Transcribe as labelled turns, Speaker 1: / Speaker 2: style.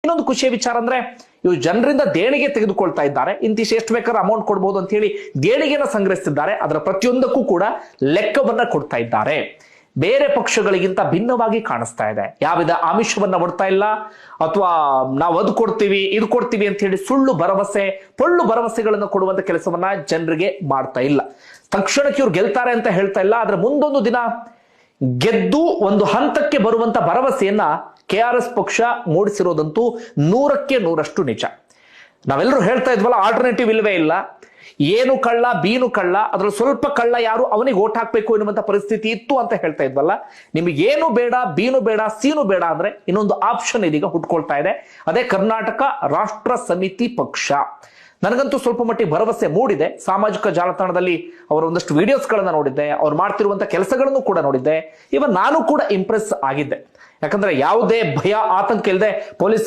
Speaker 1: ಇನ್ನೊಂದು ಖುಷಿಯ ವಿಚಾರ ಅಂದ್ರೆ ಇವರು ಜನರಿಂದ ದೇಣಿಗೆ ತೆಗೆದುಕೊಳ್ತಾ ಇದ್ದಾರೆ. ಇಂತಿಷ್ಟು ಎಷ್ಟು ಬೇಕಾದ್ರೂ ಅಮೌಂಟ್ ಕೊಡಬಹುದು ಅಂತ ಹೇಳಿ ದೇಣಿಗೆನ ಸಂಗ್ರಹಿಸ್ತಿದ್ದಾರೆ. ಅದರ ಪ್ರತಿಯೊಂದಕ್ಕೂ ಕೂಡ ಲೆಕ್ಕವನ್ನ ಕೊಡ್ತಾ ಇದ್ದಾರೆ. ಬೇರೆ ಪಕ್ಷಗಳಿಗಿಂತ ಭಿನ್ನವಾಗಿ ಕಾಣಿಸ್ತಾ ಇದೆ. ಯಾವಿದ ಆಮಿಷವನ್ನ ಕೊಡ್ತಾ ಇಲ್ಲ, ಅಥವಾ ನಾವು ಅದು ಕೊಡ್ತೀವಿ ಇದು ಕೊಡ್ತೀವಿ ಅಂತ ಹೇಳಿ ಸುಳ್ಳು ಭರವಸೆ ಪೊಳ್ಳು ಭರವಸೆಗಳನ್ನು ಕೊಡುವಂತ ಕೆಲಸವನ್ನ ಜನರಿಗೆ ಮಾಡ್ತಾ ಇಲ್ಲ. ತಕ್ಷಣಕ್ಕೆ ಇವ್ರು ಗೆಲ್ತಾರೆ ಅಂತ ಹೇಳ್ತಾ ಇಲ್ಲ, ಆದ್ರೆ ಮುಂದೊಂದು ದಿನ ಗೆದ್ದು ಒಂದು ಹಂತಕ್ಕೆ ಬರುವಂತ ಭರವಸೆಯನ್ನ KRS ಪಕ್ಷ ಮೂಡಿಸಿರೋದಂತೂ 100ಕ್ಕೆ 100ರಷ್ಟು ನಿಜ. ನಾವೆಲ್ಲರೂ ಹೇಳ್ತಾ ಇದ್ವಲ್ಲ, ಆಲ್ಟರ್ನೇಟಿವ್ ಇಲ್ವೇ ಇಲ್ಲ, ಏನು ಕಳ್ಳ ಬೀನು ಕಳ್ಳ, ಅದ್ರಲ್ಲಿ ಸ್ವಲ್ಪ ಕಳ್ಳ ಯಾರು ಅವನಿಗೆ ಓಟ್ ಹಾಕ್ಬೇಕು ಎನ್ನುವಂತ ಪರಿಸ್ಥಿತಿ ಇತ್ತು ಅಂತ ಹೇಳ್ತಾ ಇದ್ವಲ್ಲ. ನಿಮಗೆ ಏನು ಬೇಡ, ಬೀನು ಬೇಡ, ಸೀನು ಬೇಡ ಅಂದ್ರೆ ಇನ್ನೊಂದು ಆಪ್ಷನ್ ಇದೀಗ ಹುಟ್ಕೊಳ್ತಾ ಇದೆ. ಅದೇ ಕರ್ನಾಟಕ ರಾಷ್ಟ್ರ ಸಮಿತಿ ಪಕ್ಷ. ನನಗಂತೂ ಸ್ವಲ್ಪ ಮಟ್ಟಿಗೆ ಭರವಸೆ ಮೂಡಿದೆ. ಸಾಮಾಜಿಕ ಜಾಲತಾಣದಲ್ಲಿ ಅವರ ಒಂದಷ್ಟು ವಿಡಿಯೋಸ್ಗಳನ್ನ ನೋಡಿದ್ದೆ, ಅವ್ರು ಮಾಡ್ತಿರುವಂತ ಕೆಲಸಗಳನ್ನು ಕೂಡ ನೋಡಿದ್ದೆ. ಇವನ್ ನಾನು ಕೂಡ ಇಂಪ್ರೆಸ್ ಆಗಿದ್ದೆ. ಯಾಕಂದ್ರೆ ಯಾವುದೇ ಭಯ ಆತಂಕ ಇಲ್ಲದೆ ಪೊಲೀಸ್